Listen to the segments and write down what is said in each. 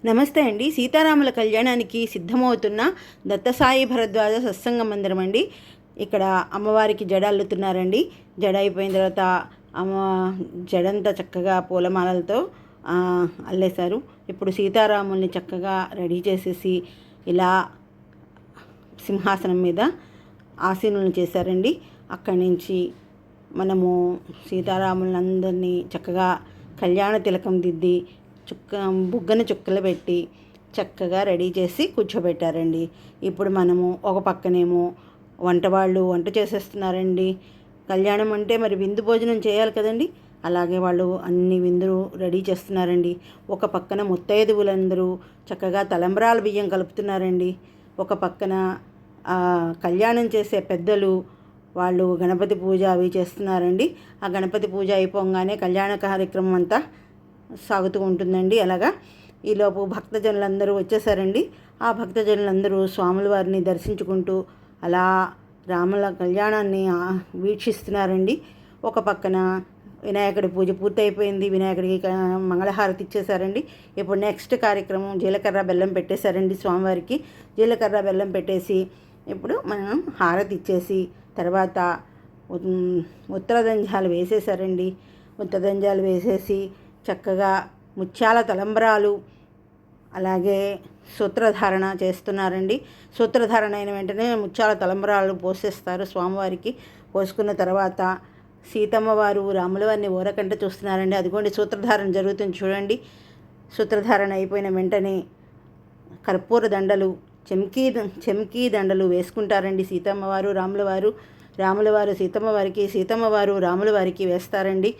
నమస్తే అండి. సీతారాముల కళ్యాణానికి సిద్ధమవుతున్న దత్తసాయి భరద్వాజ సత్సంగ మందిరం అండి. ఇక్కడ అమ్మవారికి జడ అల్లుతున్నారండి. జడ అయిపోయిన తర్వాత అమ్మ జడంతా చక్కగా పూలమాలలతో అల్లేశారు. ఇప్పుడు సీతారాముల్ని చక్కగా రెడీ చేసేసి ఇలా సింహాసనం మీద ఆసీనులను చేశారండి. అక్కడి నుంచి మనము సీతారాములందరినీ చక్కగా కళ్యాణ తిలకం దిద్ది బుగ్గన చుక్కలు పెట్టి చక్కగా రెడీ చేసి కూర్చోబెట్టారండి. ఇప్పుడు మనము ఒక పక్కనేమో వంట చేసేస్తున్నారండి. కళ్యాణం అంటే మరి విందు భోజనం చేయాలి కదండి. అలాగే వాళ్ళు అన్ని విందులు రెడీ చేస్తున్నారండి. ఒక పక్కన ముత్తైదువులందరూ చక్కగా తలంబ్రాల బియ్యం కలుపుతున్నారండి. ఒక పక్కన కళ్యాణం చేసే పెద్దలు వాళ్ళు గణపతి పూజ అవి చేస్తున్నారండి. ఆ గణపతి పూజ అయిపోగానే కళ్యాణ కార్యక్రమం అంతా సాగుతూ ఉంటుందండి. అలాగా ఈలోపు భక్తజనులందరూ వచ్చేసారండి. ఆ భక్తజనులందరూ స్వాముల వారిని దర్శించుకుంటూ అలా రాముల కళ్యాణాన్ని వీక్షిస్తున్నారండి. ఒక పక్కన వినాయకుడి పూజ పూర్తయిపోయింది. వినాయకుడికి మంగళహారతి ఇచ్చేసారండి. ఇప్పుడు నెక్స్ట్ కార్యక్రమం జీలకర్ర బెల్లం పెట్టేశారండి. స్వామివారికి జీలకర్ర బెల్లం పెట్టేసి ఇప్పుడు మనం హారతి ఇచ్చేసి తర్వాత ఉత్తరదంజాలు వేసేసారండి. ఉత్తరదంజాలు వేసేసి చక్కగా ముత్యాల తలంబ్రాలు అలాగే సూత్రధారణ చేస్తున్నారండి. సూత్రధారణ అయిన వెంటనే ముత్యాల తలంబ్రాలు పోసేస్తారు స్వామివారికి. పోసుకున్న తర్వాత సీతమ్మ వారు రాముల వారిని ఊరకంట చూస్తున్నారండి. అదిగోండి సూత్రధారణ జరుగుతుంది చూడండి. సూత్రధారణ అయిపోయిన వెంటనే కర్పూర దండలు చెంకీ దండలు వేసుకుంటారండి సీతమ్మ వారు రాముల వారు సీతమ్మ వారికి, సీతమ్మ వారు రాముల వారికి వేస్తారండి.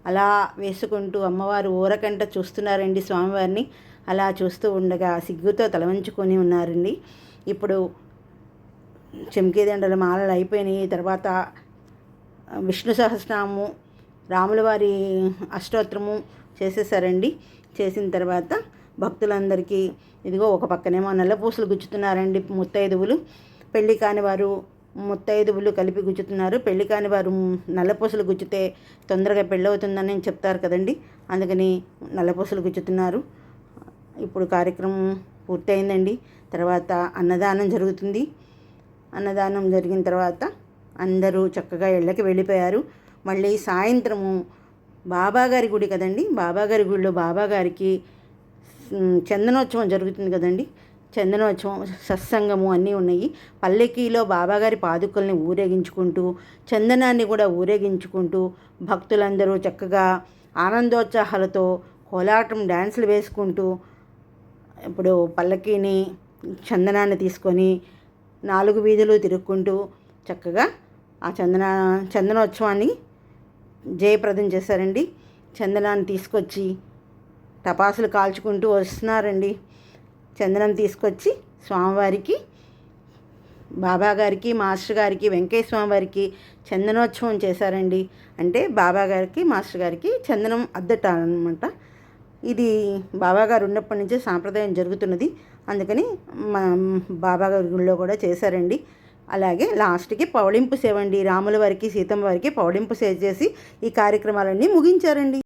అలా వేసుకుంటూ అమ్మవారు ఊరకంట చూస్తున్నారండి స్వామివారిని. అలా చూస్తూ ఉండగా సిగ్గుతో తలవంచుకొని ఉన్నారండి. ఇప్పుడు చెంకీదండల మాలలు అయిపోయినాయి. తర్వాత విష్ణు సహస్రనామము రాముల వారి అష్టోత్తరము చేసేసారండి. చేసిన తర్వాత భక్తులందరికీ ఇదిగో ఒక పక్కనేమో నల్లపూసలు గుచ్చుతున్నారండి ముత్తైదువులు. పెళ్ళి కాని వారు ముత్తైదువులు కలిపి గుచ్చుతున్నారు. పెళ్ళి కాని వారు నల్లపూసలు గుచ్చితే తొందరగా పెళ్ళవుతుందని చెప్తారు కదండి. అందుకని నల్లపూసలు గుచ్చుతున్నారు. ఇప్పుడు కార్యక్రమం పూర్తయిందండి. తర్వాత అన్నదానం జరుగుతుంది. అన్నదానం జరిగిన తర్వాత అందరూ చక్కగా ఇళ్ళకి వెళ్ళిపోయారు. మళ్ళీ సాయంత్రము బాబాగారి గుడి కదండి. బాబాగారి గుడిలో బాబాగారికి చందనోత్సవం జరుగుతుంది కదండి. చందనోత్సవం సత్సంగము అన్నీ ఉన్నాయి. పల్లెకీలో బాబాగారి పాదుకల్ని ఊరేగించుకుంటూ చందనాన్ని కూడా ఊరేగించుకుంటూ భక్తులందరూ చక్కగా ఆనందోత్సాహాలతో కోలాటం డ్యాన్సులు వేసుకుంటూ ఇప్పుడు పల్లకీని చందనాన్ని తీసుకొని 4 వీధులు తిరుక్కుంటూ చక్కగా ఆ చందనోత్సవాన్ని జయప్రదం చేశారండి. చందనాన్ని తీసుకొచ్చి టపాసులు కాల్చుకుంటూ వస్తున్నారండి. చందనం తీసుకొచ్చి స్వామివారికి, బాబాగారికి, మాస్టర్ గారికి, వెంకయ్య స్వామి వారికి చందనోత్సవం చేశారండి. అంటే బాబాగారికి మాస్టర్ గారికి చందనం అద్దటాలన్నమాట. ఇది బాబాగారు ఉన్నప్పటి నుంచే సాంప్రదాయం జరుగుతున్నది. అందుకని బాబాగారి గుడిలో కూడా చేశారండి. అలాగే లాస్ట్కి పౌళింపు సేవ అండి. రాముల వారికి సీతమ్మ వారికి పౌళింపు సేవ చేసి ఈ కార్యక్రమాలన్నీ ముగించారండి.